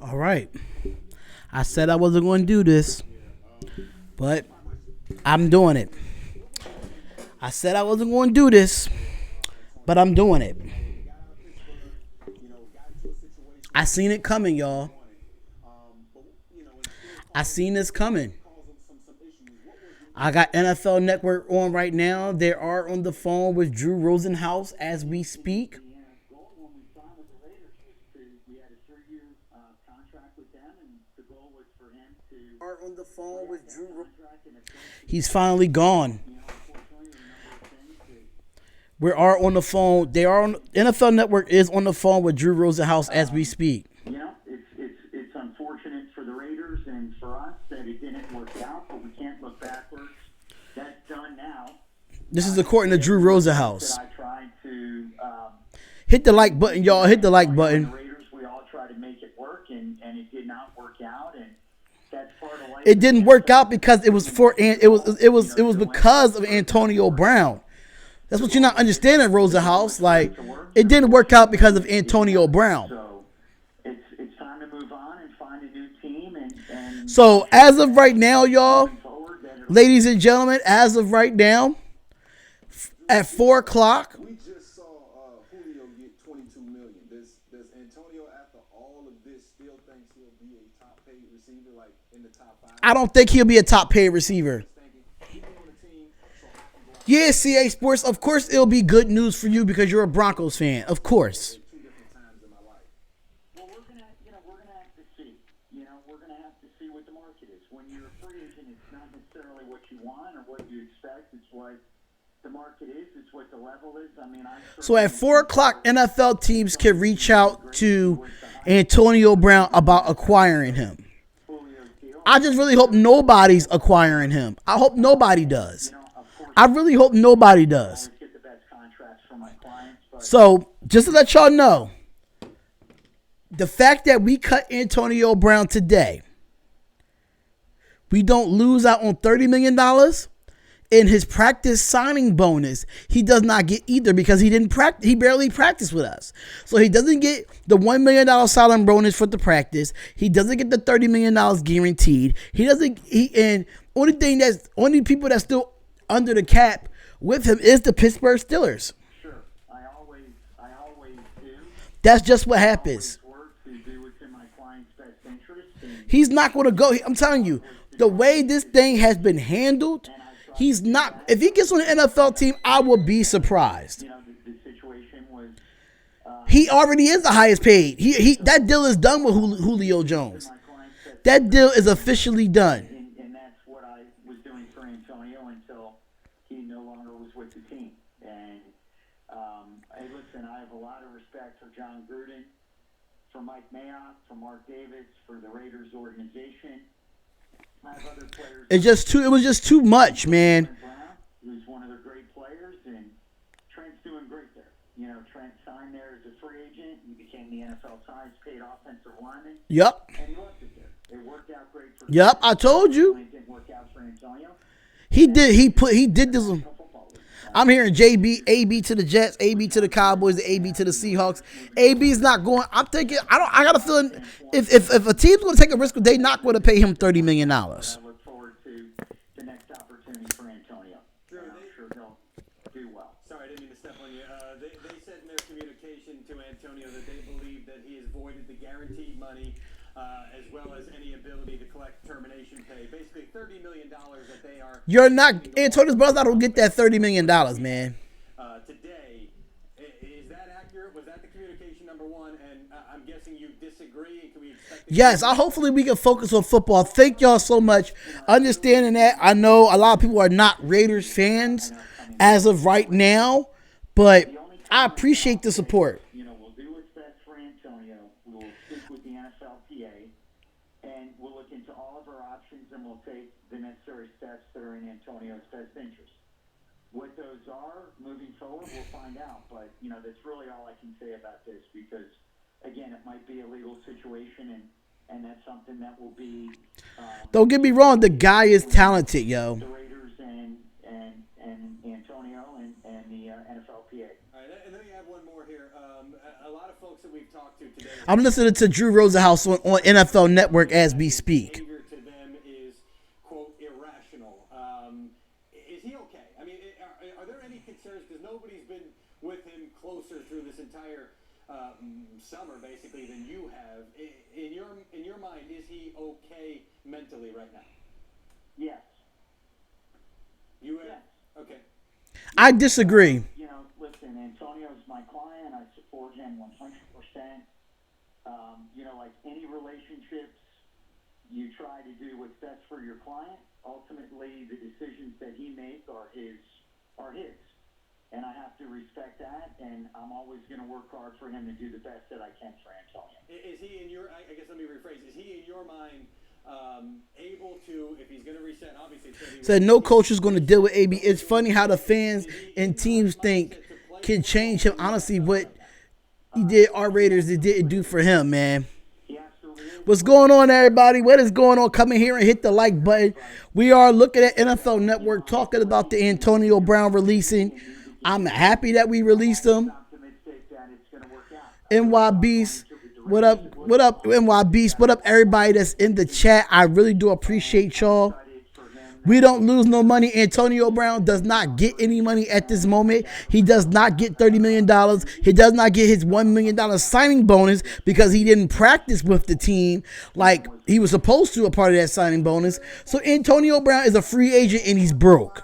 All right. I said I wasn't going to do this, but I'm doing it. I said I wasn't going to do this, but I'm doing it. I seen it coming, y'all. I seen this coming. I got NFL Network on right now. They are on the phone with Drew Rosenhaus as we speak. Are on the phone with Drew. He's finally gone. We are on the phone. They are on NFL Network is on the phone with Drew Rosenhaus as we speak. It's unfortunate for the Raiders and for us that it didn't work out, but we can't look backwards. That's done now. This is according to Drew Rosenhaus. I tried to hit the like button, y'all. Hit the like button. The Raiders, we all tried to make it work, and it did not work out, and that's part of life. It didn't work out because it was because of Antonio Brown. That's what you're not understanding, Rosenhaus. Like, it didn't work out because of Antonio Brown. So it's time to move on and find a new team. And so as of right now, y'all, ladies and gentlemen, as of right now, at 4 o'clock. We just saw Julio get $22 million. Does Antonio, after all of this, still thinks he'll be a top paid receiver, like in the top 5? I don't think he'll be a top paid receiver. Yeah, CA Sports, of course it'll be good news for you because you're a Broncos fan. Of course. Well, we're gonna have to see. We're gonna have to see what the market is. When you're a free agent, it's not necessarily what you want or what you expect. It's what the market is. It's what the level is. So at 4 o'clock, NFL teams can reach out to Antonio Brown about acquiring him. I just really hope nobody's acquiring him. I hope nobody does. I really hope nobody does. So, just to let y'all know, the fact that we cut Antonio Brown today, we don't lose out on $30 million in his practice signing bonus. He does not get either because he didn't practice. He barely practiced with us. So he doesn't get the $1 million signing bonus for the practice. He doesn't get the $30 million guaranteed. He doesn't. Only people that's still under the cap with him is the Pittsburgh Steelers. Sure, I always do. That's just what happens. He's not going to go. I'm telling you, the way this thing has been handled, he's not. If he gets on an NFL team, I will be surprised. The situation was. He already is the highest paid. That deal is done with Julio Jones. That deal is officially done. And that's what I was doing for Antonio until he no longer was with the team. And hey, listen, I have a lot of respect for John Gruden, for Mike Mayock, for Mark Davis, for the Raiders organization. I have other players. It was just too much, man. Who's one of their great players, and Trent's doing great there. Trent signed there as a free agent. He became the NFL's highest paid offensive lineman. Yep. And he left it there. It worked out great for. Yep, I told you. It didn't work out for Antonio. He did. He did this. I'm hearing AB to the Jets, AB to the Cowboys, AB to the Seahawks. AB's not going. I'm thinking. I got a feeling if a team's going to take a risk, they're not going to pay him $30 million. I look forward to the next opportunity for Antonio. I'm sure he'll do well. Sorry, I didn't mean to step on you. They said in their communication to Antonio that they believe that he has voided the guaranteed money as well as any ability to collect termination pay. Basically, $30 million that they are. You're not. Antonio's brother, I don't get that $30 million, man. Today, is that accurate? Was that the communication number one? And I'm guessing you disagree. Can we expect? Yes, hopefully we can focus on football. Thank y'all so much. Understanding that, I know a lot of people are not Raiders fans as of right now, but I appreciate the support. We'll do what's best for Antonio. We'll stick with the NFLPA, and we'll look into all of our options, and we'll take the necessary steps that are in Antonio's best interest. What those are moving forward, we'll find out. But, that's really all I can say about this because, again, it might be a legal situation, and that's something that will be... Don't get me wrong, the guy is talented, yo. The Raiders and and Antonio and the NFLPA. All right, and let me add one more here. A lot of folks that we've talked to today. I'm listening to Drew Rosenhaus on NFL Network as we speak. Behavior to them is, quote, irrational. Is he okay? I mean, are there any concerns? Because nobody's been with him closer through this entire summer, basically, than you have. In your mind, is he okay mentally right now? Yes. You Yes. Okay. I disagree. You know, listen, Antonio's my client. I support him 100%. You know, like any relationships, you try to do what's best for your client. Ultimately, the decisions that he makes are his. And I have to respect that, and I'm always going to work hard for him to do the best that I can for Antonio. Is he in your, I guess let me rephrase, is he in your mind able to, if he's going to reset, obviously. Said no coach is going to deal with AB. It's funny how the fans and teams think can change him. Honestly, what he did, our Raiders, it didn't do for him, man. What's going on, everybody? What is going on? Come in here and hit the like button. We are looking at NFL Network, talking about the Antonio Brown releasing. I'm happy that we released him. NY Beast, what up? What up, NY Beast? What up, everybody that's in the chat? I really do appreciate y'all. We don't lose no money. Antonio Brown does not get any money at this moment. He does not get $30 million. He does not get his $1 million signing bonus because he didn't practice with the team like he was supposed to, a part of that signing bonus. So Antonio Brown is a free agent and he's broke.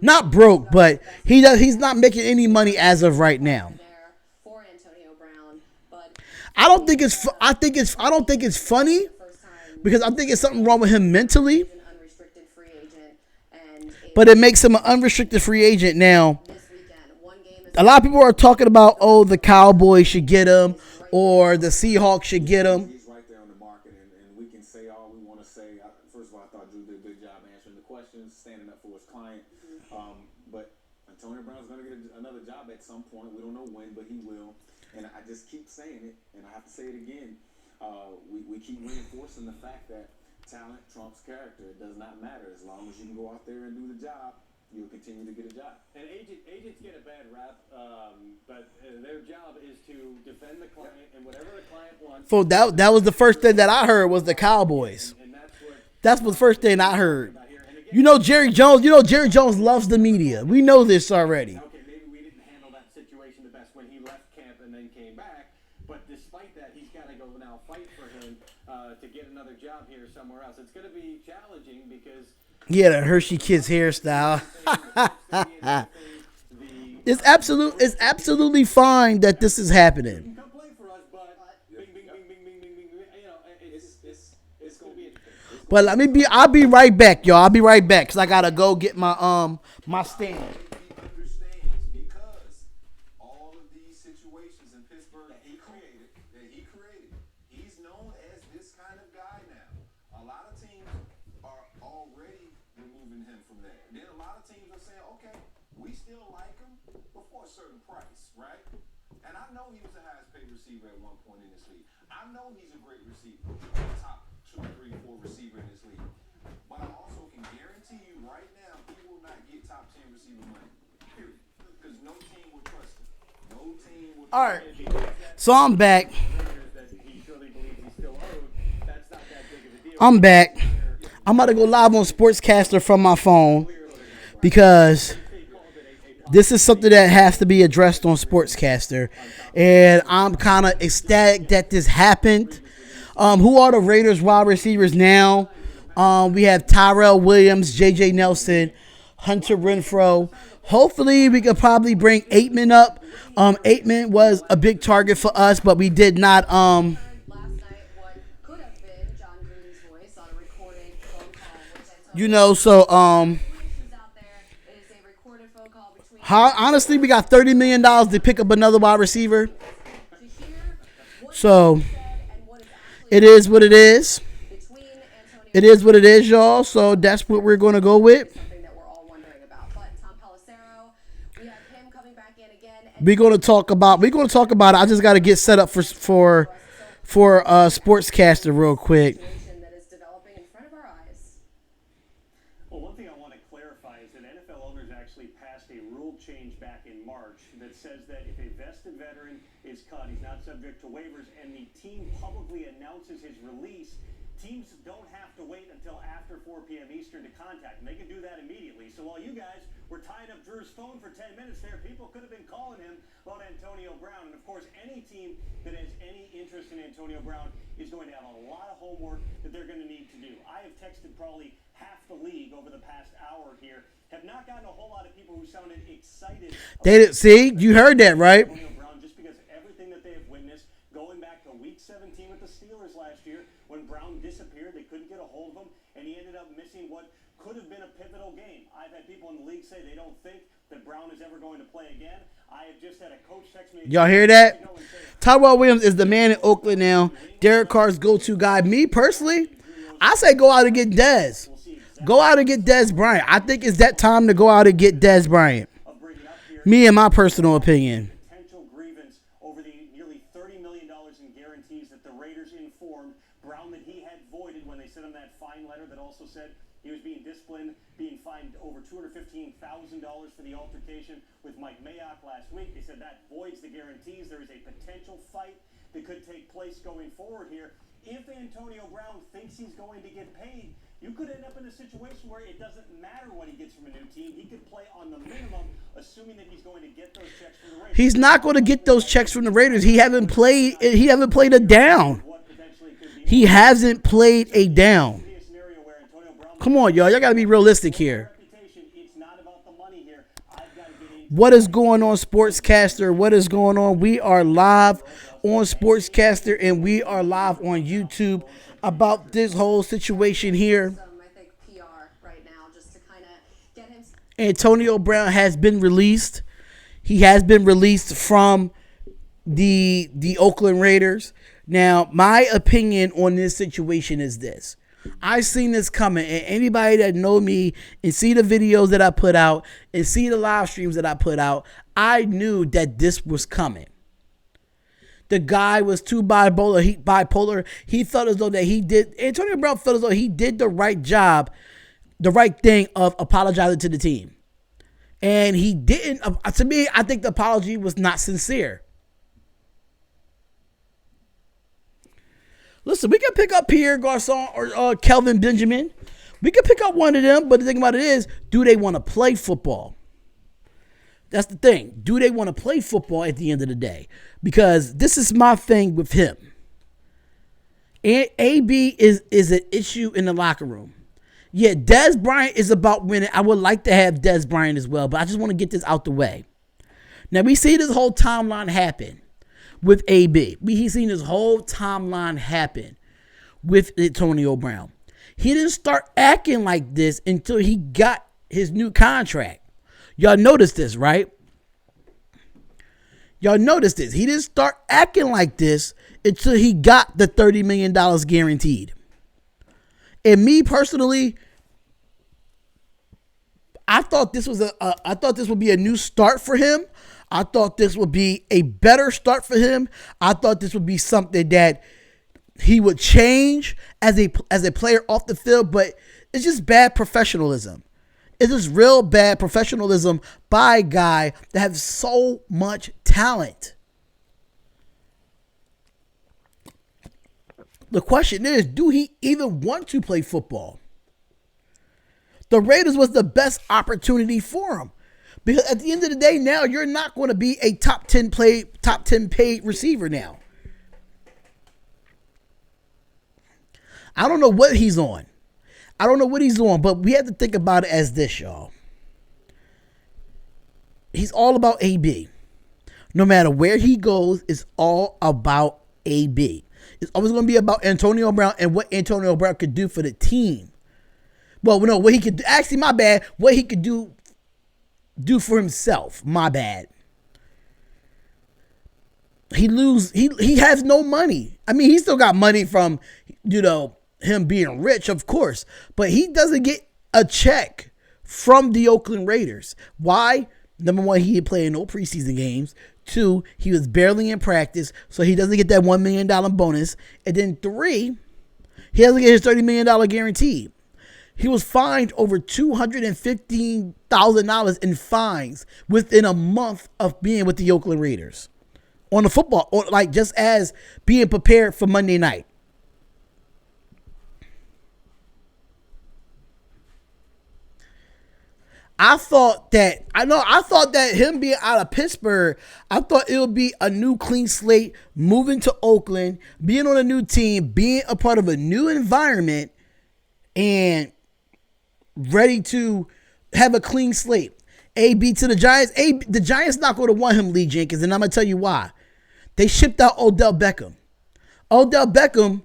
Not broke, but he's not making any money as of right now. I don't think it's funny because I think it's something wrong with him mentally. But it makes him an unrestricted free agent now. A lot of people are talking about, oh, the Cowboys should get him or the Seahawks should get him. He's right there on the market, and we can say all we want to say. First of all, I thought Drew did a good job answering the questions, standing up for his client. But Antonio Brown's going to get another job at some point. We don't know when, but he will. And I just keep saying it, and I have to say it again. We keep reinforcing the fact that talent trumps character. It does not matter. As long as you can go out there and do the job, you'll continue to get a job. And agents get a bad rap, but their job is to defend the client and whatever the client wants. So that was the first thing that I heard was the Cowboys. And that's the first thing I heard. You know Jerry Jones. Jerry Jones loves the media. We know this already. Okay, maybe we didn't handle that situation the best when he left camp and then came back. But despite that, he's got to go now fight for him to get another job here somewhere else. It's going to be challenging because yeah, the Hershey Kids hairstyle. It's absolutely fine that this is happening. come play for us, but bing, bing, bing, bing, bing, bing, bing, you know, it's going to be interesting. But I'll be right back, y'all. I'll be right back because I gotta go get my my stand. He understands because all of these situations in Pittsburgh that he created, he's known as this kind of guy now. A lot of teams are already removing him from that. Then a lot of teams are saying, okay, we still like him, but for a certain price, right? And I know he was the highest paid receiver at one point in this league. I know he's a great receiver, top 2, 3, 4 receiver in this league. But I also can guarantee you right now, he will not get top 10 receiver money. Period. Because no team will trust him. No team will. All right, so I'm back. I'm back. I'm about to go live on Sportscaster from my phone because this is something that has to be addressed on Sportscaster. And I'm kind of ecstatic that this happened. Who are the Raiders wide receivers now? We have Tyrell Williams, J.J. Nelson, Hunter Renfrow. Hopefully, we could probably bring Aitman up. Aitman was a big target for us, but we did not. Honestly, we got $30 million to pick up another wide receiver. So, it is what it is. It is what it is, y'all. So, that's what we're going to go with. We're going to talk about it. I just got to get set up for Sportscaster real quick. Well, one thing I want to clarify is that NFL owners actually a vested veteran is cut. He's not subject to waivers, and the team publicly announces his release. Teams don't have to wait until after 4 p.m. Eastern to contact him. They can do that immediately. So while you guys were tying up Drew's phone for 10 minutes there, people could have been calling him about Antonio Brown. And, of course, any team that has any interest in Antonio Brown is going to have a lot of homework that they're going to need to do. I have texted probably half the league over the past hour here. Have not gotten a whole lot of people who sounded excited. They did, see, you heard that, right? Antonio Brown, just because everything that they have witnessed, going back to Week 17 with the Steelers last year, when Brown disappeared, they couldn't get a hold of him, and he ended up missing what could have been a pivotal game. I've had people in the league say they don't think that Brown is ever going to play again. I have just had a coach text me. Y'all hear that? Tyrell Williams is the man in Oakland now. Derek Carr's go-to guy. Me personally, I say go out and get Dez. Go out and get Dez Bryant. I think it's that time to go out and get Dez Bryant. Me and my personal opinion. Potential grievance over the nearly $30 million in guarantees that the Raiders informed Brown that he had voided when they sent him that fine letter that also said he was being disciplined, being fined over $215,000 for the altercation with Mike Mayock last week. They said that voids the guarantees. There is a potential fight that could take place going forward here. If Antonio Brown thinks he's going to get paid, you could end up in a situation where it doesn't matter what he gets from a new team. He could play on the minimum, assuming that he's going to get those checks from the Raiders. He's not going to get those checks from the Raiders. He haven't played a down. He hasn't played a down. Come on, y'all. Y'all got to be realistic here. What is going on, Sportscaster? What is going on? We are live on Sportscaster, and we are live on YouTube about this whole situation here. I think PR right now, just to kind of get him. Antonio Brown has been released. He has been released from the Oakland Raiders. Now, my opinion on this situation is this. I seen this coming, and anybody that know me and see the videos that I put out and see the live streams that I put out, I knew that this was coming. The guy was too bipolar. He felt as though Antonio Brown felt as though he did the right job, the right thing of apologizing to the team. And he didn't. To me, I think the apology was not sincere. Listen, we can pick up Pierre Garçon or Kelvin Benjamin. We can pick up one of them, but the thing about it is, do they want to play football? That's the thing. Do they want to play football at the end of the day? Because this is my thing with him. And AB is an issue in the locker room. Yeah, Dez Bryant is about winning. I would like to have Dez Bryant as well, but I just want to get this out the way. Now, we see this whole timeline happen with AB. He's seen this whole timeline happen with Antonio Brown. He didn't start acting like this until he got his new contract. Y'all notice this, right? Y'all notice this. He didn't start acting like this until he got the $30 million guaranteed. And me personally, I thought this would be a new start for him. I thought this would be a better start for him. I thought this would be something that he would change as a player off the field, but it's just bad professionalism. It's just real bad professionalism by a guy that has so much talent. The question is, do he even want to play football? The Raiders was the best opportunity for him. Because at the end of the day, now you're not going to be a top 10 paid receiver now. I don't know what he's on. But we have to think about it as this, y'all. He's all about AB. No matter where he goes, it's all about AB. It's always going to be about Antonio Brown and what Antonio Brown could do for the team. Well, no, what he could actually, my bad, what he could do for himself. My bad. He has no money. I mean, he still got money from, him being rich, of course, but he doesn't get a check from the Oakland Raiders. Why? Number one, he didn't play in no preseason games. Two, he was barely in practice, so he doesn't get that $1 million bonus. And then three, he doesn't get his $30 million guarantee. He was fined over $215,000 in fines within a month of being with the Oakland Raiders on the football, or like just as being prepared for Monday night. I thought that him being out of Pittsburgh, I thought it would be a new clean slate, moving to Oakland, being on a new team, being a part of a new environment, and ready to have a clean slate. AB to the Giants. The Giants not going to want him, Lee Jenkins, and I'm going to tell you why. They shipped out Odell Beckham. Odell Beckham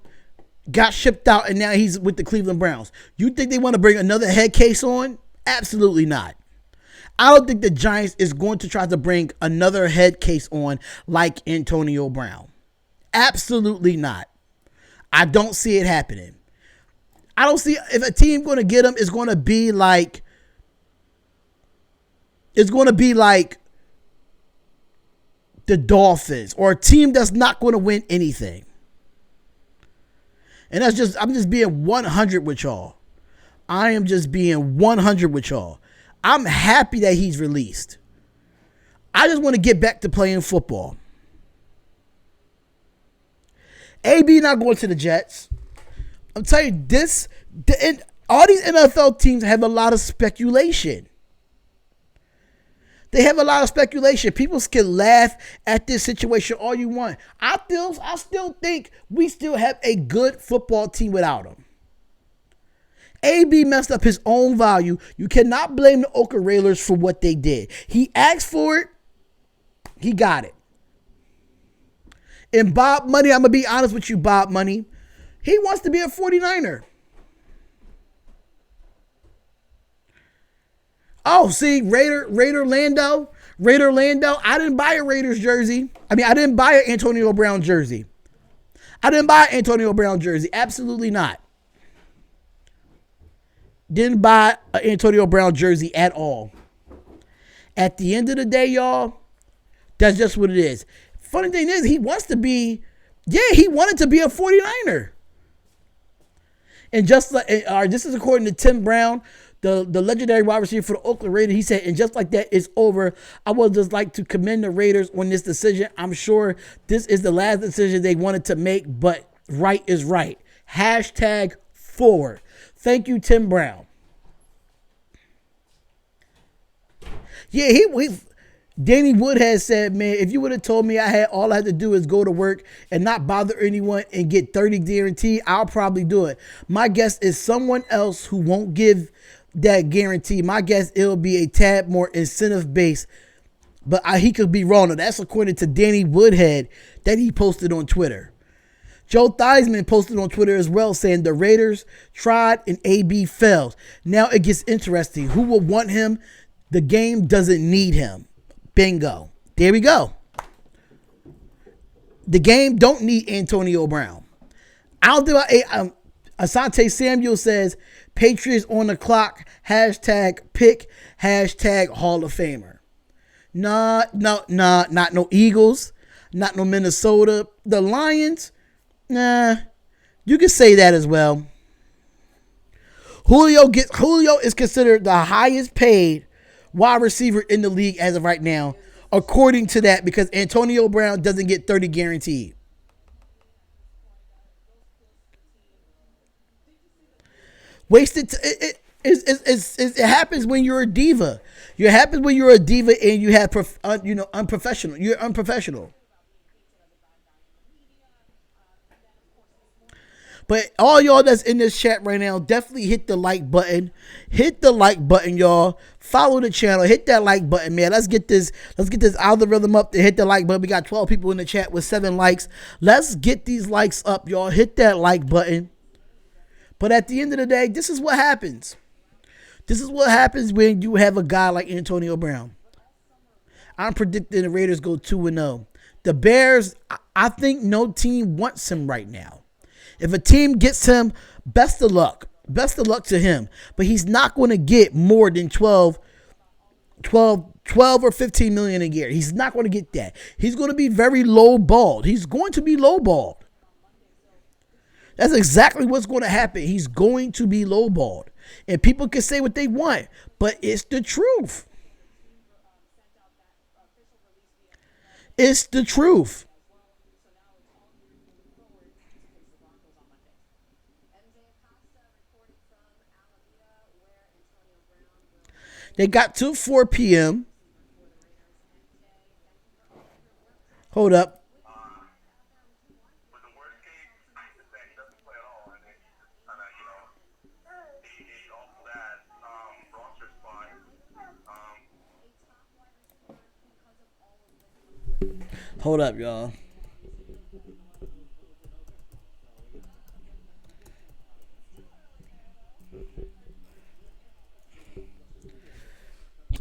got shipped out, and now he's with the Cleveland Browns. You think they want to bring another head case on? Absolutely not. I don't think the Giants is going to try to bring another head case on like Antonio Brown. Absolutely not. I don't see it happening. I don't see if a team going to get him is going to be like the Dolphins or a team that's not going to win anything. And I'm just being 100 with y'all. I am just being 100 with y'all. I'm happy that he's released. I just want to get back to playing football. AB not going to the Jets. I'm telling you, all these NFL teams have a lot of speculation. They have a lot of speculation. People can laugh at this situation all you want. I still think we still have a good football team without him. AB messed up his own value. You cannot blame the Oakland Raiders for what they did. He asked for it. He got it. And Bob Money, I'm going to be honest with you, Bob Money. He wants to be a 49er. Oh, see, Raider Lando. I didn't buy a Raiders jersey. I didn't buy an Antonio Brown jersey. Absolutely not. Didn't buy an Antonio Brown jersey at all. At the end of the day, y'all, that's just what it is. Funny thing is, he wanted to be a 49er. And just like, this is according to Tim Brown, the legendary wide receiver for the Oakland Raiders. He said, and just like that, it's over. I would just like to commend the Raiders on this decision. I'm sure this is the last decision they wanted to make, but right is right. #forward. Thank you, Tim Brown. Yeah, Danny Wood has said, man, if you would have told me all I had to do is go to work and not bother anyone and get 30 guarantee, I'll probably do it. My guess is someone else who won't give that guarantee. My guess it'll be a tad more incentive based, but he could be wrong. That's according to Danny Woodhead that he posted on Twitter. Joe Theismann posted on Twitter as well saying the Raiders tried and AB failed. Now it gets interesting. Who will want him? The game doesn't need him. Bingo. There we go. The game don't need Antonio Brown. Asante Samuel says, Patriots on the clock, #pick, #Hall of Famer. Not no Eagles, not no Minnesota. The Lions, nah, you can say that as well. Julio is considered the highest paid wide receiver in the league as of right now, according to that, because Antonio Brown doesn't get 30 guaranteed. It happens when you're a diva. It happens when you're a diva and you have unprofessional. You're unprofessional. But all y'all that's in this chat right now, definitely hit the like button. Hit the like button, y'all. Follow the channel. Hit that like button, man. Let's get this algorithm up to hit the like button. We got 12 people in the chat with 7 likes. Let's get these likes up, y'all. Hit that like button. But at the end of the day, this is what happens. This is what happens when you have a guy like Antonio Brown. I'm predicting the Raiders go 2-0. The Bears, I think no team wants him right now. If a team gets him, best of luck. Best of luck to him. But he's not going to get more than 12 or 15 million a year. He's not going to get that. He's going to be very low-balled. He's going to be low-balled. That's exactly what's going to happen. He's going to be low-balled. And people can say what they want, but it's the truth. It's the truth. They got till 4 p.m. Hold up. But the worst case is that he doesn't play at all, and then he just kind of, he off that roster spot. Hold up, y'all.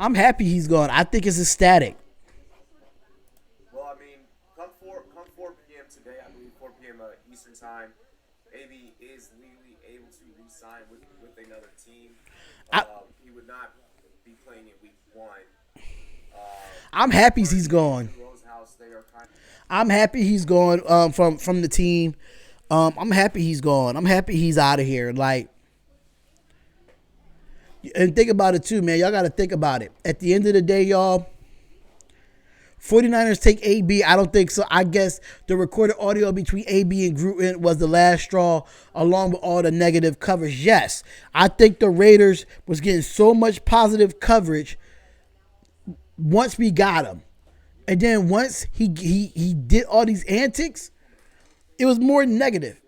I'm happy he's gone. I think it's ecstatic. Well, I mean, come 4 p.m. today, I believe 4 p.m. Eastern time, AB is legally able to re-sign with another team. He would not be playing in week 1. I'm happy he's gone. I'm happy he's gone from the team. I'm happy he's gone. I'm happy he's out of here. Like, and think about it too, man. Y'all got to think about it. At the end of the day, y'all, 49ers take AB. I don't think so. I guess the recorded audio between AB and Gruden was the last straw, along with all the negative coverage. Yes, I think the Raiders was getting so much positive coverage once we got him. And then once he did all these antics, it was more negative.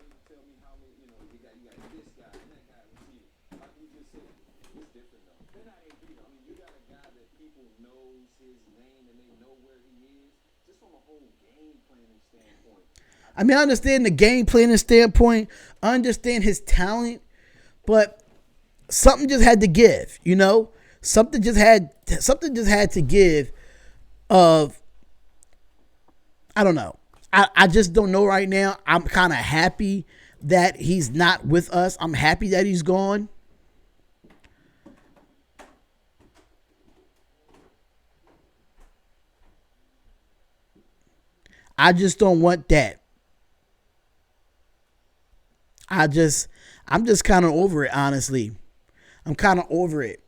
I mean, I understand the game planning standpoint. I understand his talent, but something just had to give. Something just had to give. I don't know. I just don't know right now. I'm kind of happy that he's not with us. I'm happy that he's gone. I just don't want that. I'm just kind of over it, honestly. I'm kind of over it.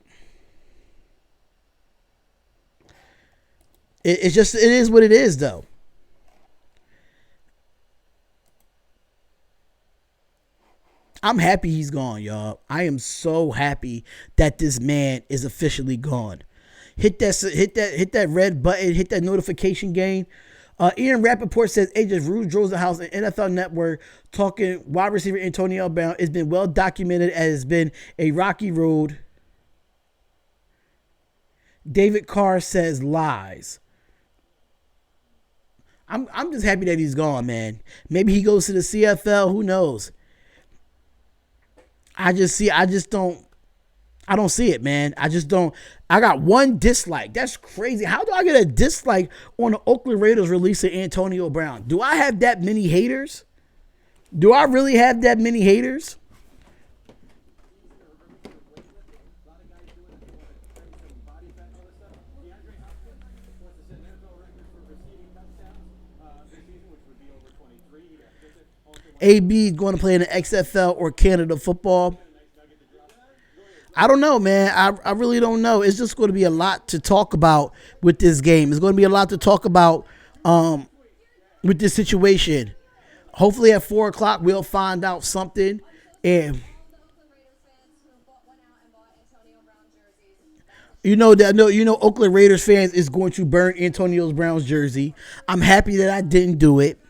It is what it is, though. I'm happy he's gone, y'all. I am so happy that this man is officially gone. Hit that red button. Hit that notification game. Ian Rappaport says Agent Rude Rosenhaus and NFL Network talking wide receiver Antonio Brown. It's been well documented as it's been a rocky road. David Carr says lies. I'm just happy that he's gone, man. Maybe he goes to the CFL. Who knows? I don't see it, man. I just don't. I got one dislike. That's crazy. How do I get a dislike on the Oakland Raiders releasing Antonio Brown? Do I have that many haters? Do I really have that many haters? AB going to play in the XFL or Canada football. I don't know, man. I really don't know. It's just going to be a lot to talk about with this game. It's going to be a lot to talk about with this situation. Hopefully at 4 o'clock we'll find out something. And Oakland Raiders fans is going to burn Antonio Brown's jersey. I'm happy that I didn't do it.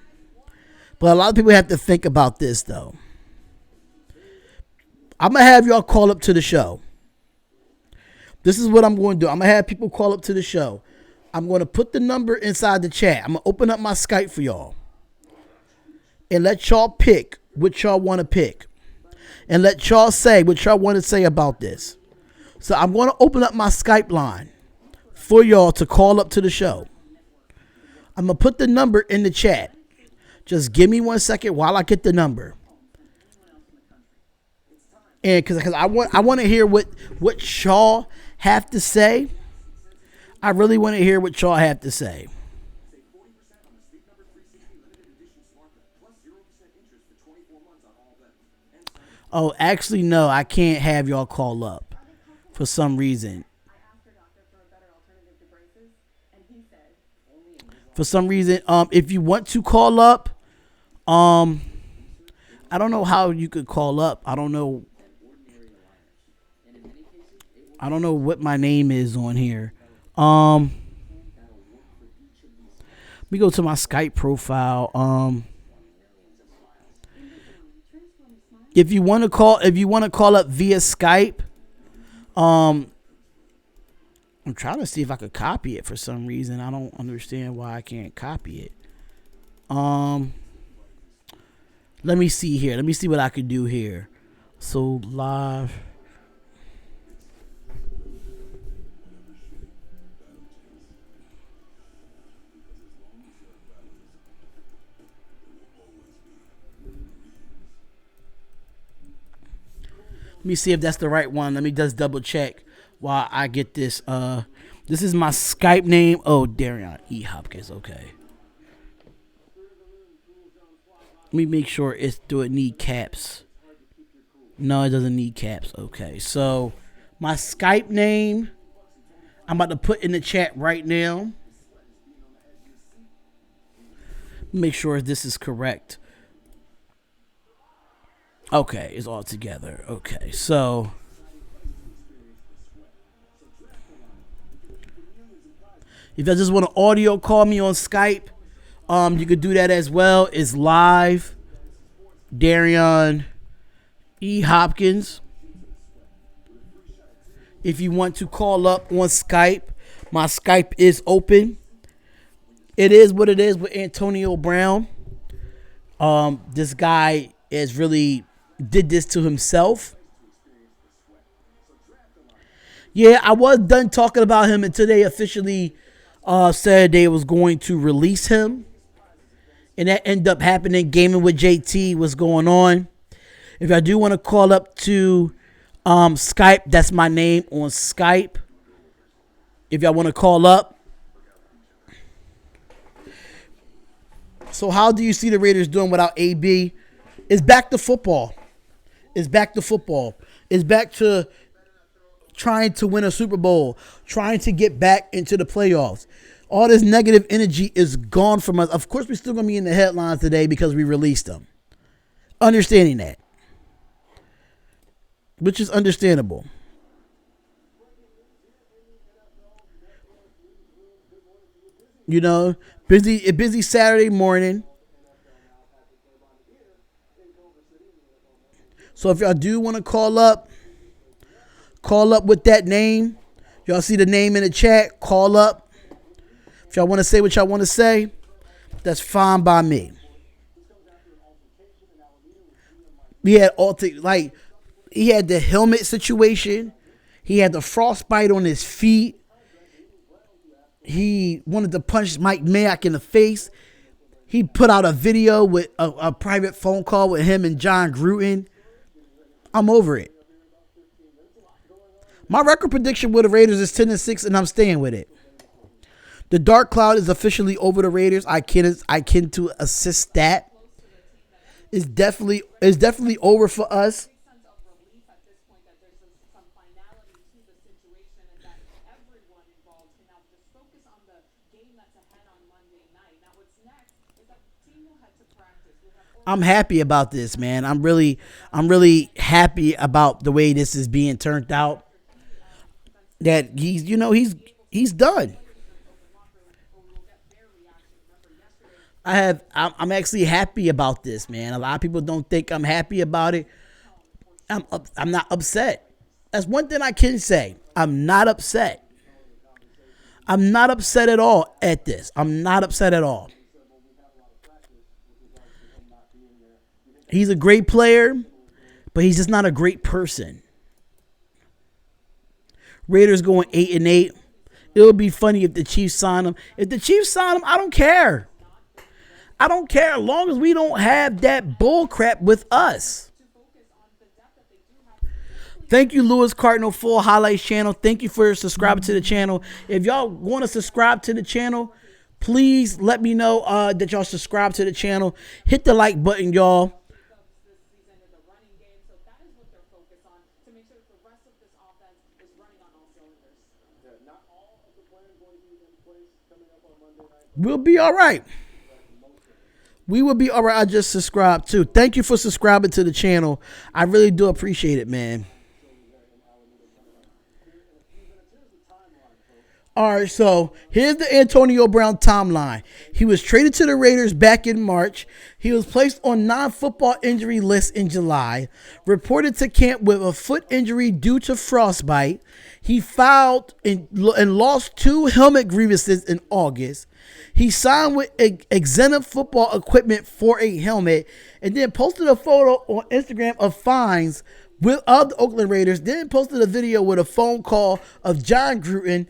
But a lot of people have to think about this, though. I'm going to have y'all call up to the show. This is what I'm going to do. I'm going to have people call up to the show. I'm going to put the number inside the chat. I'm going to open up my Skype for y'all. And let y'all pick what y'all want to pick. And let y'all say what y'all want to say about this. So I'm going to open up my Skype line for y'all to call up to the show. I'm going to put the number in the chat. Just give me 1 second while I get the number. And because I want to hear what y'all have to say. I really want to hear what y'all have to say. Oh, actually, no, I can't have y'all call up for some reason. For some reason, if you want to call up, I don't know how you could call up. I don't know what my name is on here. Let me go to my Skype profile. If you want to call up via Skype, I'm trying to see if I could copy it for some reason. I don't understand why I can't copy it. Let me see here. Let me see what I could do here. So live. Let me see if that's the right one. Let me just double check while I get this. This is my Skype name. Oh, Darian E. Hopkins. Okay. Let me make sure do it need caps. No, it doesn't need caps. Okay. So my Skype name, I'm about to put in the chat right now. Make sure this is correct. Okay, it's all together. Okay, so if you just want to audio call me on Skype, you could do that as well. It's live, Darian E. Hopkins. If you want to call up on Skype, my Skype is open. It is what it is with Antonio Brown. This guy is really did this to himself. Yeah, I was done talking about him until they officially said they was going to release him. And that ended up happening. Gaming with JT, what's going on? If I do want to call up to Skype, that's my name on Skype. If y'all want to call up. So how do you see the Raiders doing without AB? It's back to football. It's back to football. It's back to trying to win a Super Bowl, trying to get back into the playoffs. All this negative energy is gone from us. Of course, we're still going to be in the headlines today because we released them. Understanding that. Which is understandable. You know, busy Saturday morning. So if y'all do want to call up with that name. Y'all see the name in the chat. Call up. If y'all want to say what y'all want to say, that's fine by me. We had he had the helmet situation. He had the frostbite on his feet. He wanted to punch Mike Mayock in the face. He put out a video with a private phone call with him and John Gruden. I'm over it. My record prediction with the Raiders is 10-6, and I'm staying with it. The dark cloud is officially over the Raiders. I can to assist that. It's definitely over for us. I'm happy about this, man. I'm really happy about the way this is being turned out. That he's done. I'm actually happy about this, man. A lot of people don't think I'm happy about it. I'm not upset. That's one thing I can say. I'm not upset. I'm not upset at all at this. I'm not upset at all. He's a great player, but he's just not a great person. Raiders going 8-8. It would be funny if the Chiefs sign him. If the Chiefs sign him, I don't care. I don't care as long as we don't have that bull crap with us. Thank you, Lewis Cardinal Full Highlights channel. Thank you for subscribing to the channel. If y'all want to subscribe to the channel, please let me know that y'all subscribe to the channel. Hit the like button, y'all. We'll be all right. We will be all right. I just subscribed too. Thank you for subscribing to the channel. I really do appreciate it, man. All right, so here's the Antonio Brown timeline. He was traded to the Raiders back in March. He was placed on non-football injury list in July. Reported to camp with a foot injury due to frostbite. He filed and lost 2 helmet grievances in August. He signed with Exena Football Equipment for a helmet and then posted a photo on Instagram of fines of the Oakland Raiders, then posted a video with a phone call of John Gruden.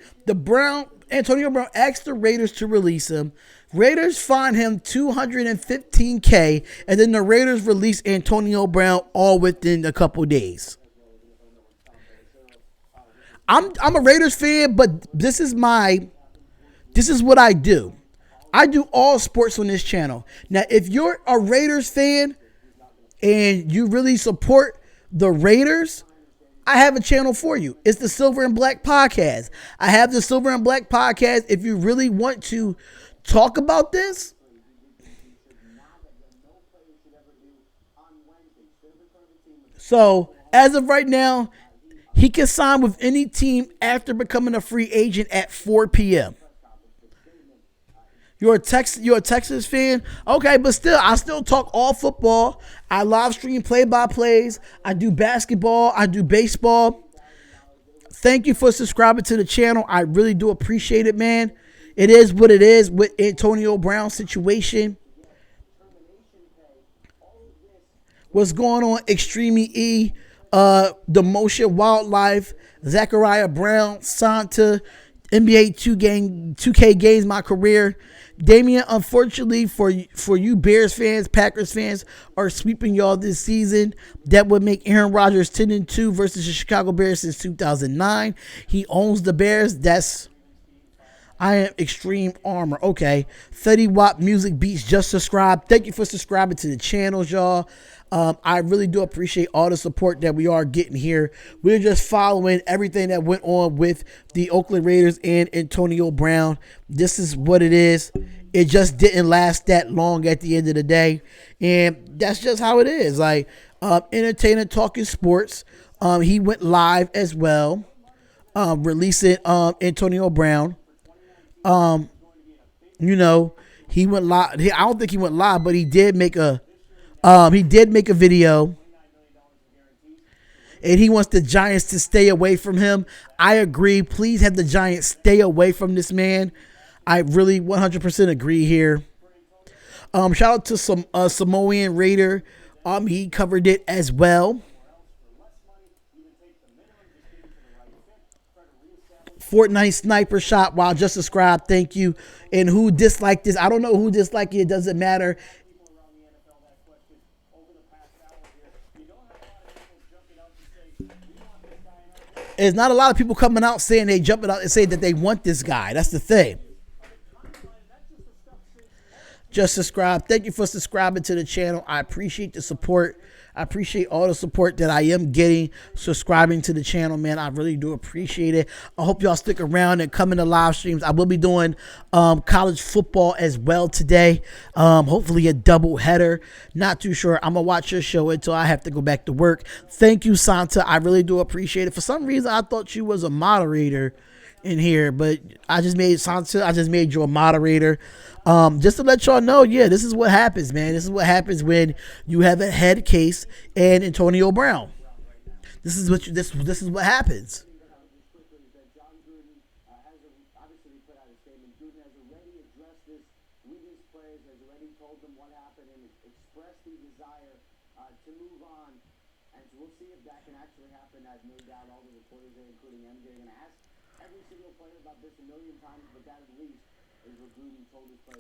Antonio Brown asked the Raiders to release him. Raiders fined him $215K, and then the Raiders released Antonio Brown all within a couple days. I'm a Raiders fan, but this is what I do. I do all sports on this channel. Now, if you're a Raiders fan and you really support the Raiders, I have a channel for you. It's the Silver and Black Podcast. I have the Silver and Black Podcast. If you really want to talk about this, so as of right now, he can sign with any team after becoming a free agent at 4 p.m. You're a Texas fan? Okay, but still, I still talk all football. I live stream play-by-plays. I do basketball. I do baseball. Thank you for subscribing to the channel. I really do appreciate it, man. It is what it is with Antonio Brown's situation. What's going on? Extreme E, The Motion Wildlife, Zachariah Brown, Santa, NBA 2K Games My Career. Damian, unfortunately for you Bears fans, Packers fans are sweeping y'all this season. That would make Aaron Rodgers 10-2 versus the Chicago Bears since 2009. He owns the Bears. I am Extreme Armor. Okay. 30 Watt Music Beats just subscribed. Thank you for subscribing to the channels, y'all. I really do appreciate all the support that we are getting here. We're just following everything that went on with the Oakland Raiders and Antonio Brown. This is what it is. It just didn't last that long at the end of the day. And that's just how it is. Like, entertaining, talking sports. He went live as well, releasing Antonio Brown. He went live. I don't think he went live, but he did make a video, and he wants the Giants to stay away from him. I agree. Please have the Giants stay away from this man. I really 100% agree here. Shout out to some Samoan Raider. He covered it as well. Fortnite sniper shot while just subscribed. Thank you. And who disliked this? I don't know who disliked it. It doesn't matter. There's not a lot of people coming out saying they jumping out and say that they want this guy. That's the thing. Just subscribe. Thank you for subscribing to the channel. I appreciate the support. I appreciate all the support that I am getting subscribing to the channel, man. I really do appreciate it. I hope y'all stick around and come into live streams. I will be doing college football as well today. Hopefully a double header. Not too sure. I'm going to watch your show until I have to go back to work. Thank you, Santa. I really do appreciate it. For some reason, I thought you was a moderator in here, but I just made you a moderator. Just to let y'all know, yeah, this is what happens, man. This is what happens when you have a head case and Antonio Brown. This is what happens.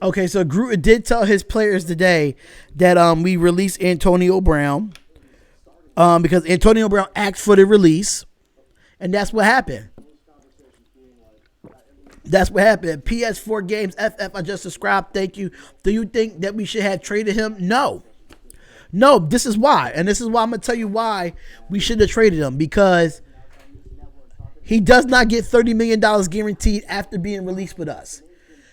Okay, so Gruden did tell his players today that we released Antonio Brown because Antonio Brown asked for the release, and that's what happened. That's what happened. PS4 Games FF, I just subscribed. Thank you. Do you think that we should have traded him? No. No, this is why. And this is why I'm going to tell you why we should have traded him, because he does not get $30 million guaranteed after being released with us.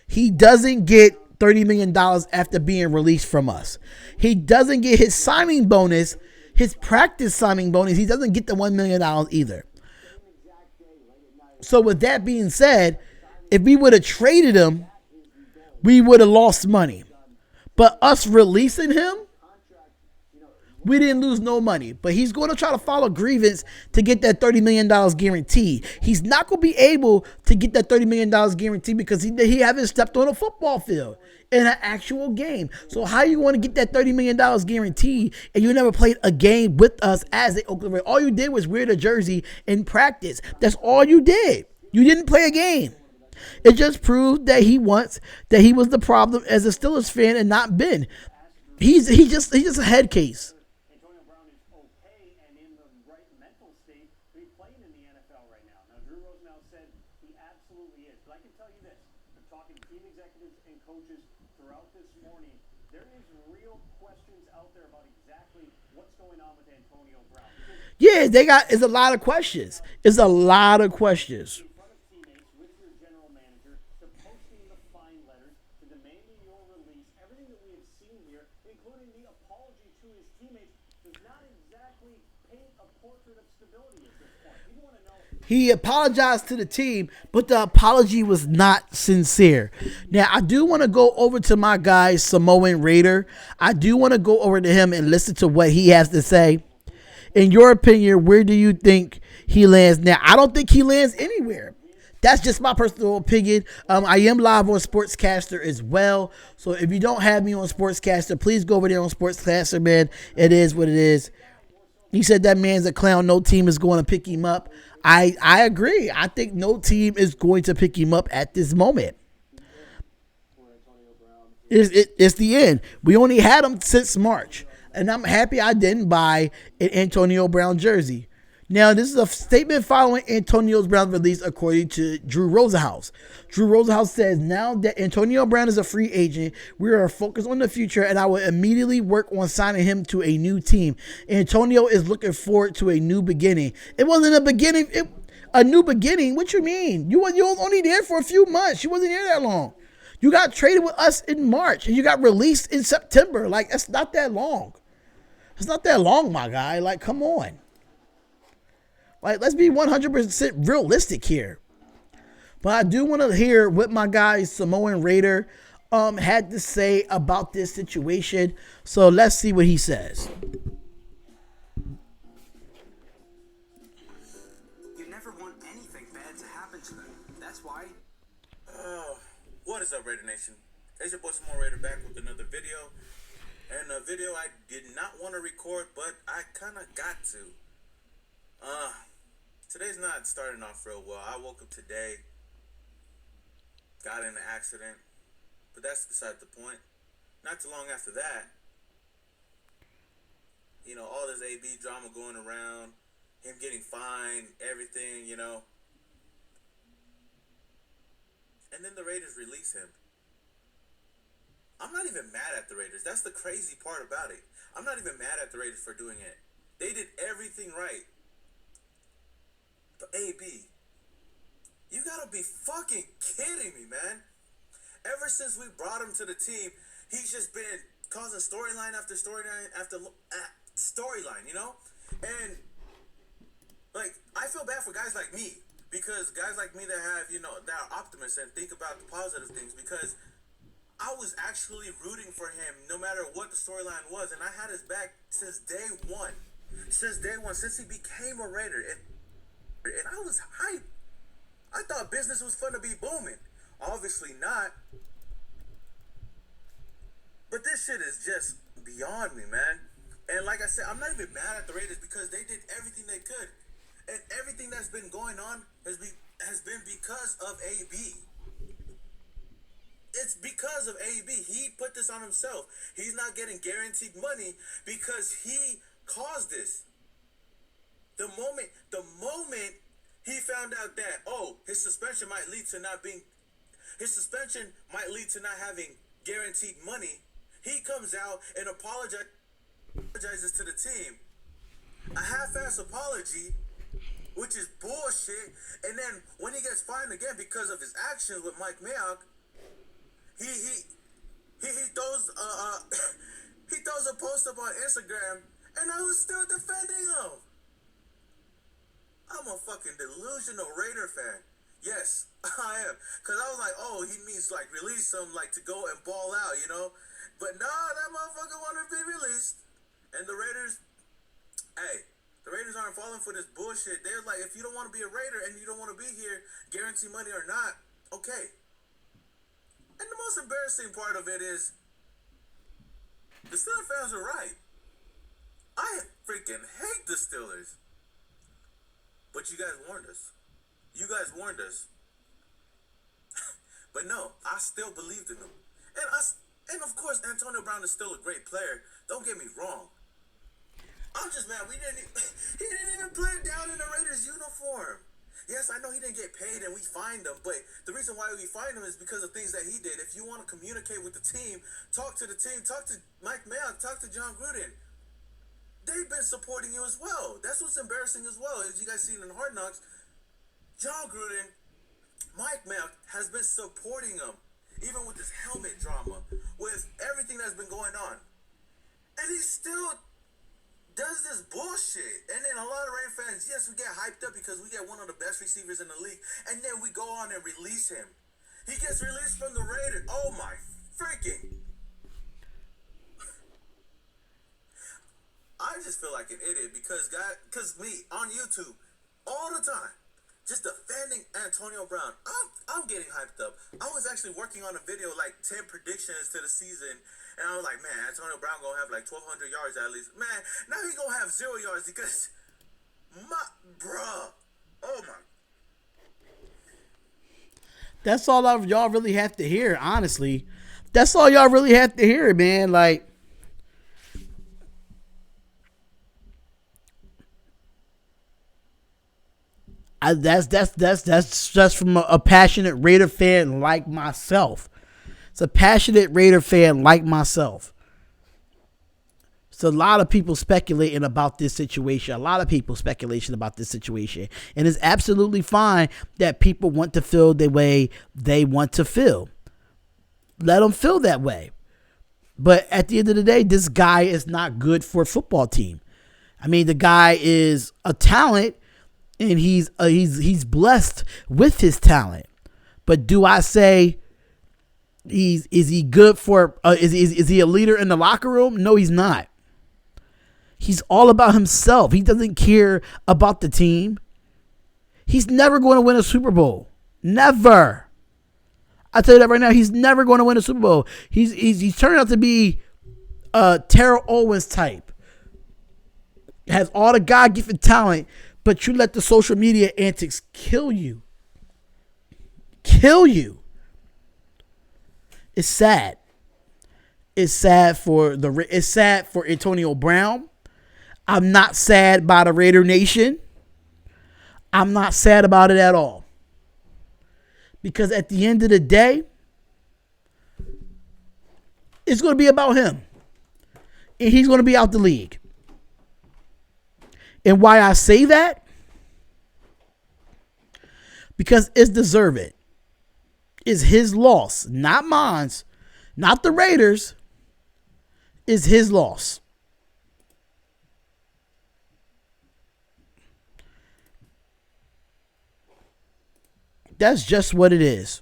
He doesn't get $30 million after being released from us. He doesn't get his signing bonus, his practice signing bonus. He doesn't get the $1 million either. So with that being said, if we would have traded him, we would have lost money. But us releasing him, we didn't lose no money. But he's going to try to file a grievance to get that $30 million guaranteed. He's not going to be able to get that $30 million guaranteed because he haven't stepped on a football field in an actual game. So how you want to get that $30 million guaranteed and you never played a game with us as the Oakland Raiders? All you did was wear the jersey in practice. That's all you did. You didn't play a game. It just proved that he was the problem as a Steelers fan and not Ben. He's just a head case. Antonio Brown is okay and in the right mental state to be playing in the NFL right now. Now, Drew Rosenhaus said he absolutely is. But I can tell you this, from talking to team executives and coaches throughout this morning, there is real questions out there about exactly what's going on with Antonio Brown. Yeah, it's a lot of questions. It's a lot of questions. In front of teammates with your general manager, to posting the fine letters, to demanding your release, everything that we have seen here, including the apology to his teammates, does not exactly paint a portrait of stability at this point. You want to know. He apologized to the team, but the apology was not sincere. Now, I do want to go over to my guy, Samoan Raider. I do want to go over to him and listen to what he has to say. In your opinion, where do you think he lands now? I don't think he lands anywhere. That's just my personal opinion. I am live on Sportscaster as well. So if you don't have me on Sportscaster, please go over there on Sportscaster, man. It is what it is. He said that man's a clown. No team is going to pick him up. I agree. I think no team is going to pick him up at this moment. It's the end. We only had him since March. And I'm happy I didn't buy an Antonio Brown jersey. Now, this is a statement following Antonio Brown's release, according to Drew Rosenhaus. Drew Rosenhaus says, now that Antonio Brown is a free agent, we are focused on the future, and I will immediately work on signing him to a new team. Antonio is looking forward to a new beginning. It wasn't a beginning. A new beginning? What you mean? You were only there for a few months. You wasn't here that long. You got traded with us in March, and you got released in September. Like, that's not that long. It's not that long, my guy. Like, come on. Like, let's be 100% realistic here. But I do want to hear what my guy, Samoan Raider, had to say about this situation. So let's see what he says. You never want anything bad to happen to them. That's why. What is up, Raider Nation? It's your boy Samoan Raider back with another video. And a video I did not want to record, but I kind of got to. Today's not starting off real well. I woke up today, got in an accident, but that's beside the point. Not too long after that, you know, all this AB drama going around, him getting fined, everything, you know. And then the Raiders release him. I'm not even mad at the Raiders. That's the crazy part about it. I'm not even mad at the Raiders for doing it. They did everything right. But AB, you gotta be fucking kidding me, man. Ever since we brought him to the team, he's just been causing storyline after storyline after storyline, you know? And, like, I feel bad for guys like me. Because guys like me that have, you know, that are optimists and think about the positive things. Because I was actually rooting for him no matter what the storyline was. And I had his back since day one. Since day one, since he became a Raider. And I was hyped. I thought business was fun to be booming. Obviously not. But this shit is just beyond me, man. And like I said, I'm not even mad at the Raiders because they did everything they could. And everything that's been going on has been because of AB. It's because of AB. He put this on himself. He's not getting guaranteed money because he caused this. The moment he found out that, his suspension might lead to not having guaranteed money, he comes out and apologizes to the team. A half-ass apology, which is bullshit. And then when he gets fined again because of his actions with Mike Mayock, He throws he throws a post up on Instagram, and I was still defending him. I'm a fucking delusional Raider fan. Yes, I am. Because I was like, oh, he means like release him, like to go and ball out, you know? But no, that motherfucker wanted to be released. And the Raiders, hey, the Raiders aren't falling for this bullshit. They're like, if you don't want to be a Raider and you don't want to be here, guarantee money or not, okay. And the most embarrassing part of it is, the Steelers fans are right. I freaking hate the Steelers. But you guys warned us. You guys warned us. But no, I still believed in them. And of course, Antonio Brown is still a great player. Don't get me wrong. I'm just mad he didn't even play down in the Raiders uniform. Yes, I know he didn't get paid and we fined him, but the reason why we fined him is because of things that he did. If you want to communicate with the team, talk to the team, talk to Mike Mayock, talk to John Gruden. They've been supporting you as well. That's what's embarrassing as well. As you guys seen in Hard Knocks, John Gruden, Mike Mayock has been supporting him, even with this helmet drama, with everything that's been going on. And he still does this bullshit. And then a lot of Raider fans, yes, we get hyped up because we get one of the best receivers in the league, and then we go on and release him. He gets released from the Raiders. Oh my freaking. I just feel like an idiot because me on YouTube all the time, just defending Antonio Brown. I'm getting hyped up. I was actually working on a video like 10 predictions to the season, and I was like, man, Antonio Brown gonna have like 1,200 yards at least. Man, now he gonna have 0 yards because oh my. That's all y'all really have to hear, honestly. That's all y'all really have to hear, man. Like, that's just from a passionate Raider fan like myself. It's a passionate Raider fan like myself. So a lot of people speculating about this situation. And it's absolutely fine that people want to feel the way they want to feel. Let them feel that way. But at the end of the day, this guy is not good for a football team. I mean, the guy is a talent, and he's blessed with his talent. But do I say is he good for is he a leader in the locker room? No, he's not. He's all about himself. He doesn't care about the team. He's never going to win a Super Bowl. Never. I tell you that right now. He's never going to win a Super Bowl. He's turned out to be a Terrell Owens type. Has all the God-given talent, but you let the social media antics kill you. Kill you. It's sad. It's sad for Antonio Brown. I'm not sad by the Raider Nation. I'm not sad about it at all. Because at the end of the day, it's going to be about him. And he's going to be out the league. And why I say that? Because it's deserved. It's his loss, not mine, not the Raiders. It's his loss. That's just what it is.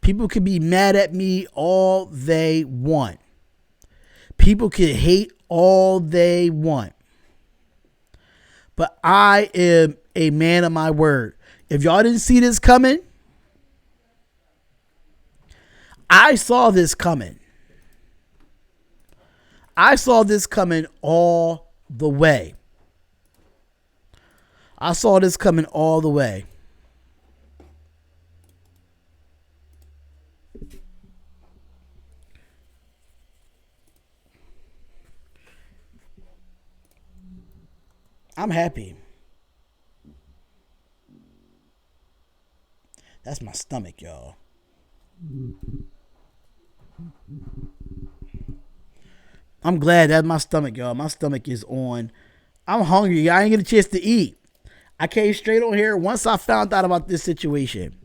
People can be mad at me all they want. People can hate all they want. But I am a man of my word. If y'all didn't see this coming, I saw this coming. I saw this coming all the way. I saw this coming all the way. I'm happy. That's my stomach, y'all. I'm glad that's my stomach, y'all. My stomach is on. I'm hungry. I ain't get a chance to eat. I came straight on here once I found out about this situation.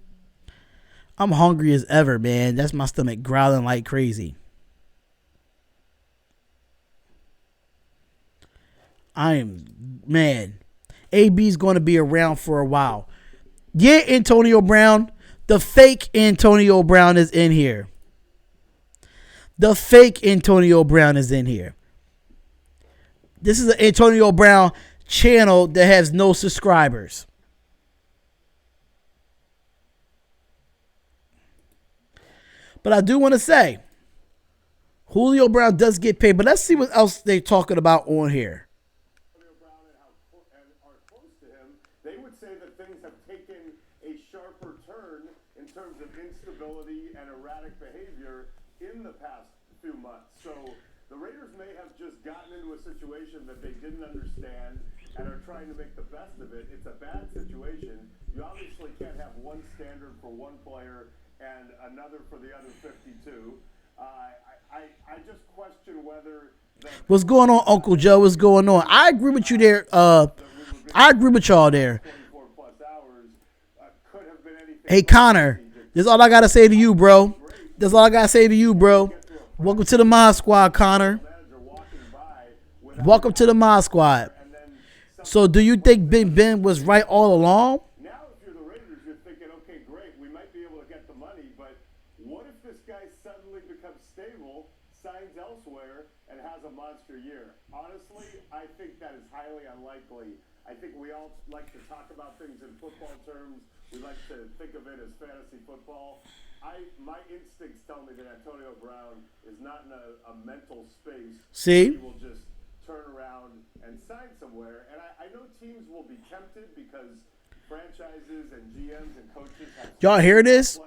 I'm hungry as ever, man. That's my stomach growling like crazy. Man, AB's going to be around for a while. Yeah, Antonio Brown. The fake Antonio Brown is in here. The fake Antonio Brown is in here. This is an Antonio Brown channel that has no subscribers. But I do want to say, Julio Brown does get paid. But let's see what else they're talking about on here. Antonio Brown and are close to him, they would say that things have taken a sharper turn in terms of instability and erratic behavior in the past few months. So the Raiders may have just gotten into a situation that they didn't understand and are trying to make the best of it. It's a bad situation. You obviously can't have one standard for one player and another for the other 52. I just question whether... What's going on, Uncle Joe? What's going on? I agree with you there. I agree with y'all there. Hey, Connor, that's all I got to say to you, bro. That's all I got to say to you, bro. Welcome to the Mod Squad, Connor. Welcome to the Mod Squad. So do you think Big Ben was right all along? Now, if you're the Raiders, you're thinking, okay, great, we might be able to get the money, but what if this guy suddenly becomes stable, signs elsewhere, and has a monster year? Honestly, I think that is highly unlikely. I think we all like to talk about things in football terms. We like to think of it as fantasy football. My instincts tell me that Antonio Brown is not in a mental space. See? He will just turn around and sign somewhere. And I know teams will be tempted because franchises and GMs and coaches have... Y'all hear this?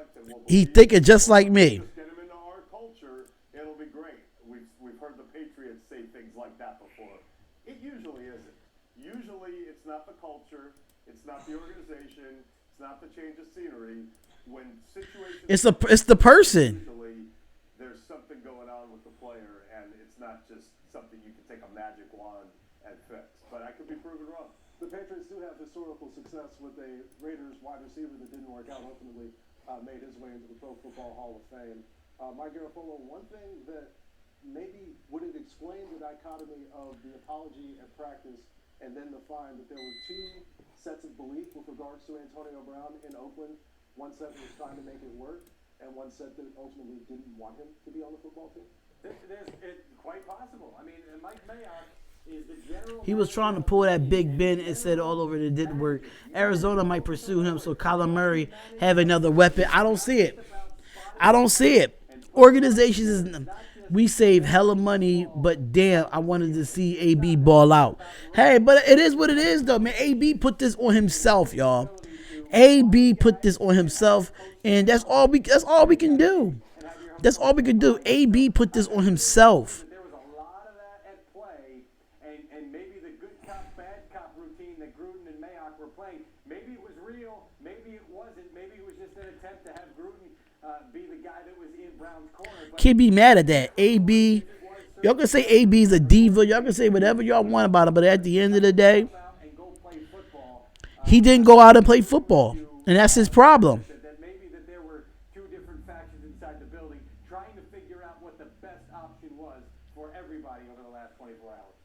He thinking just like me. Just get him into our culture, it'll be great. We've heard the Patriots say things like that before. It usually isn't. Usually it's not the culture, it's not the organization, it's not the change of scenery. When situations... It's the person. Usually there's something going on with the player, and it's not just something you can take a magic wand and fix. But I could be proven wrong. The Patriots do have historical success with a Raiders wide receiver that didn't work out, ultimately made his way into the Pro Football Hall of Fame. Mike Garafolo, one thing that maybe would it explain the dichotomy of the apology at practice and then the fine, that there were two sets of belief with regards to Antonio Brown in Oakland. One set was trying to make it work, and one set that ultimately didn't want him to be on the football team. It's quite possible. I mean, Mike Mayock is the general... He was trying to pull that Big Ben and said all over it didn't work. Arizona might pursue him so Kyler Murray have another weapon. I don't see it. I don't see it. Organizations is... We save hella money, but damn, I wanted to see AB ball out. Hey, but it is what it is, though, man. AB put this on himself, y'all. AB put this on himself, and that's all we can do. That's all we can do. AB put this on himself. There was a lot of that at play, and maybe the good cop, bad cop routine that Gruden and Mayock were playing, maybe it was real, maybe it wasn't, maybe it was just an attempt to have Gruden be the guy that was in Brown's corner. Can't be mad at that. AB, y'all can say AB's a diva. Y'all can say whatever y'all want about it, but at the end of the day, he didn't go out and play football, and that's his problem. That maybe that there were two different factions inside the building trying to figure out what the best option was for everybody over the last 24 hours.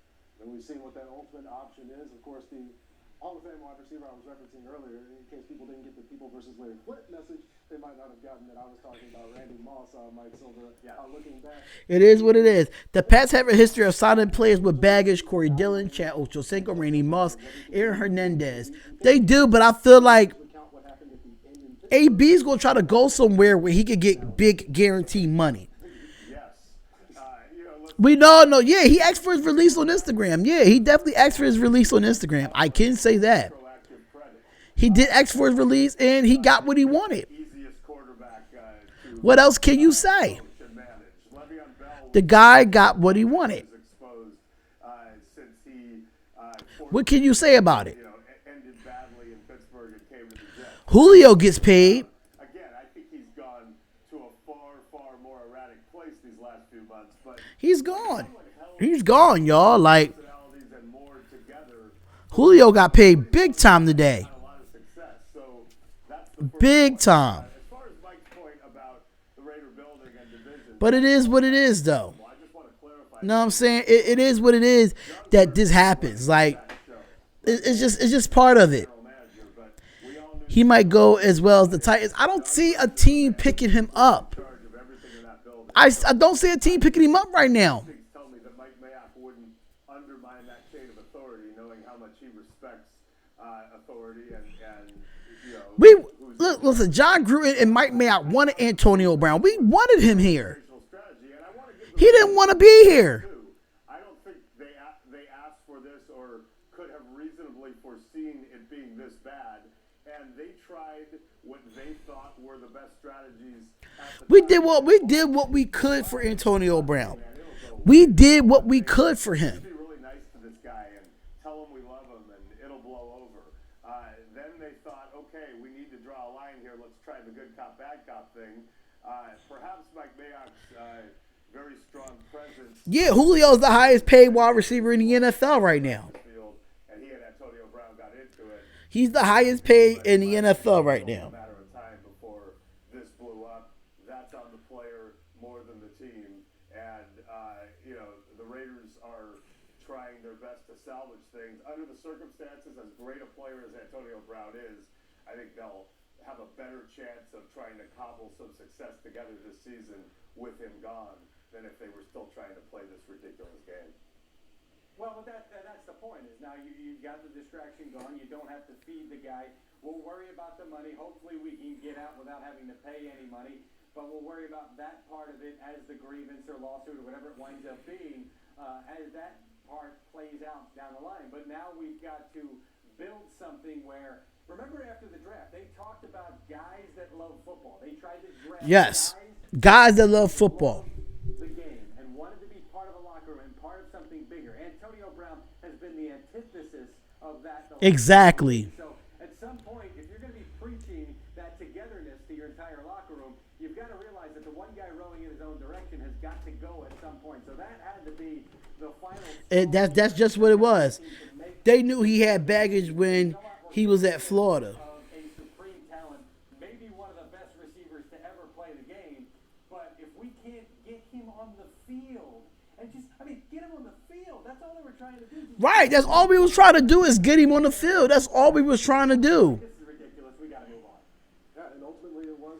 And we've seen what that ultimate option is. Of course, the Hall of Fame wide receiver I was referencing earlier, in case people didn't get the People versus Larry Flint message, they might not have gotten that I was talking about Randy Moss, Mike Silver. Looking back, It is what it is. The Pats have a history of signing players with baggage. Corey Dillon, Chad Ochocinco, Randy Moss, Aaron Hernandez. They do, but I feel like AB's going to try to go somewhere where he could get big guaranteed money. We all know, yeah, he asked for his release on Instagram. Yeah, he definitely asked for his release on Instagram. I can say that. He did ask for his release, and he got what he wanted. What else can you say? The guy got what he wanted. What can you say about it? Julio gets paid. Again, I think he's gone to a far more erratic place these last few months, but He's gone. He's gone, y'all. Like, Julio got paid big time today. a lot of success. So that's the first Big point. time. As far as Mike's point about the Raider building and division, But it is what it is, though. I just want to clarify. You know what I'm saying? It is what it is that this happens. Like, it's just part of it. He might go as well as the Titans. I don't see a team picking him up. I don't see a team picking him up right now. Tell me that Mike Mayock wouldn't undermine that chain of authority, knowing how much he respects authority and Listen, John Gruden and Mike Mayock wanted Antonio Brown. We wanted him here. He didn't want to be here. I don't think they asked for this or could have reasonably foreseen it being this bad, and they tried what they thought were the best strategies. We did what we could for Antonio Brown. We did what we could for him. Be really nice to this guy and tell him we love him and it'll blow over. Then they thought, okay, we need to draw a line here. Let's try the good cop, bad cop thing. Perhaps Mike Mayock's very strong presence. Yeah, Julio's the highest paid wide receiver in the NFL right now. And he and Antonio Brown got into it. He's the highest paid in the NFL right now. Matter of time before this blew up. That's on the player more than the team. And, the Raiders are trying their best to salvage things. Under the circumstances, as great a player as Antonio Brown is, I think they'll have a better chance of trying to cobble some success together this season with him gone than if they were still trying to play this ridiculous game. Well, but that's the point. Is now you've got the distraction gone. You don't have to feed the guy. We'll worry about the money. Hopefully we can get out without having to pay any money. But we'll worry about that part of it as the grievance or lawsuit or whatever it winds up being, as that part plays out down the line. But now we've got to build something where, remember after the draft, they talked about guys that love football. They tried to draft guys that love football. The game and wanted to be part of a locker room and part of something bigger. Antonio Brown has been the antithesis of that. Exactly. So at some point, if you're going to be preaching that togetherness to your entire locker room, you've got to realize that the one guy rowing in his own direction has got to go at some point. So that had to be the final. That's just what it was. They knew he had baggage when he was at Florida. A supreme talent, maybe one of the best receivers to ever play the game. But if we can't get him on the field, and get him on the field. That's all they were trying to do. Right. That's all we was trying to do is get him on the field. That's all we was trying to do. This is ridiculous. We got to move on. Yeah, and ultimately it was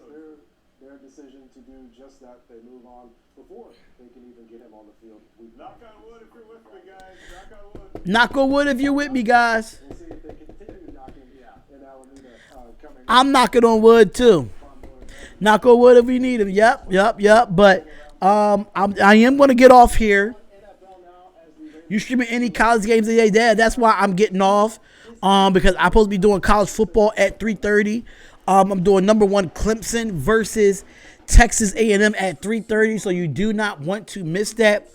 their decision to do just that. They move on before they can even get him on the field. Knock on wood if you're with me, guys. Knock on wood. Knock on wood if you're with me, guys. We'll see if they continue knocking in Alameda coming. I'm knocking on wood too. Knock on wood if we need him. Yep. But I am going to get off here. You streaming any college games today, Dad? That's why I'm getting off. Because I'm supposed to be doing college football at 3:30. I'm doing number 1 Clemson versus Texas A&M at 3:30. So you do not want to miss that.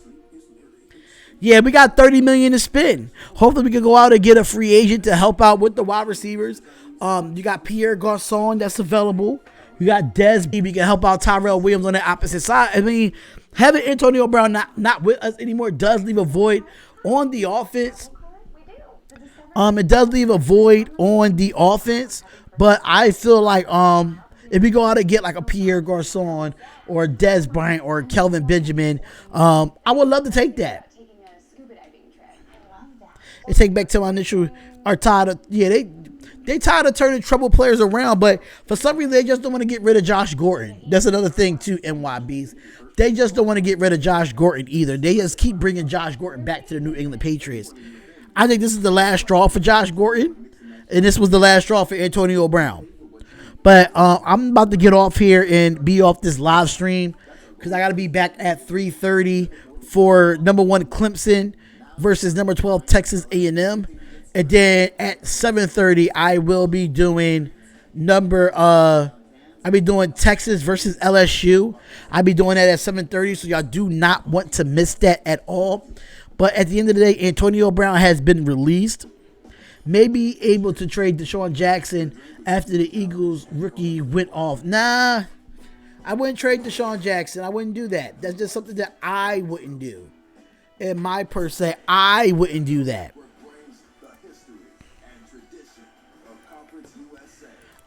Yeah, we got $30 million to spend. Hopefully we can go out and get a free agent to help out with the wide receivers. You got Pierre Garçon that's available. You got Des. We can help out Tyrell Williams on the opposite side. I mean, having Antonio Brown not with us anymore does leave a void on the offense. It does leave a void on the offense, but I feel like if we go out and get like a Pierre Garçon or a Des Bryant or a Kelvin Benjamin, I would love to take that. They take back to my initial are tired of they tired of turning trouble players around, but for some reason they just don't want to get rid of Josh Gordon. That's another thing too, NYBs. They just don't want to get rid of Josh Gordon either. They just keep bringing Josh Gordon back to the New England Patriots. I think this is the last straw for Josh Gordon, and this was the last straw for Antonio Brown. But I'm about to get off here and be off this live stream because I got to be back at 3:30 for number 1 Clemson versus number 12 Texas A&M. And then at 7:30, I will be doing I'll be doing Texas versus LSU. I'll be doing that at 7:30, so y'all do not want to miss that at all. But at the end of the day, Antonio Brown has been released. Maybe able to trade Deshaun Jackson after the Eagles rookie went off. Nah, I wouldn't trade Deshaun Jackson. I wouldn't do that. That's just something that I wouldn't do. In my per se, I wouldn't do that.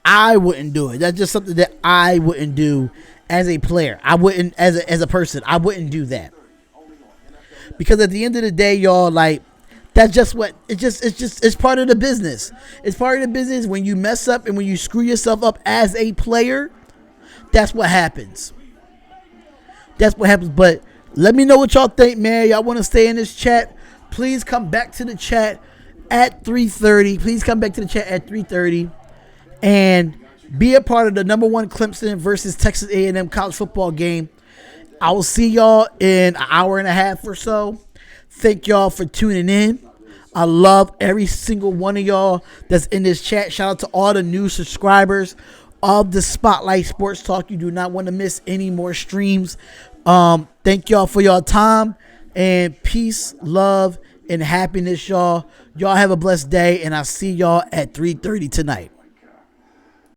I wouldn't do it. That's just something that I wouldn't do as a player. I wouldn't as a person. I wouldn't do that. Because at the end of the day, y'all, like, that's just what it's part of the business. It's part of the business. When you mess up and when you screw yourself up as a player, that's what happens. That's what happens. But let me know what y'all think, man. Y'all want to stay in this chat? Please come back to the chat at 3:30. Please come back to the chat at 3:30 and be a part of the number one Clemson versus Texas A&M college football game. I will see y'all in an hour and a half or so. Thank y'all for tuning in. I love every single one of y'all that's in this chat. Shout out to all the new subscribers of the Spotlight Sports Talk. You do not want to miss any more streams. Thank y'all for your time, and peace, love, and happiness, y'all. Y'all have a blessed day, and I'll see y'all at 3:30 tonight.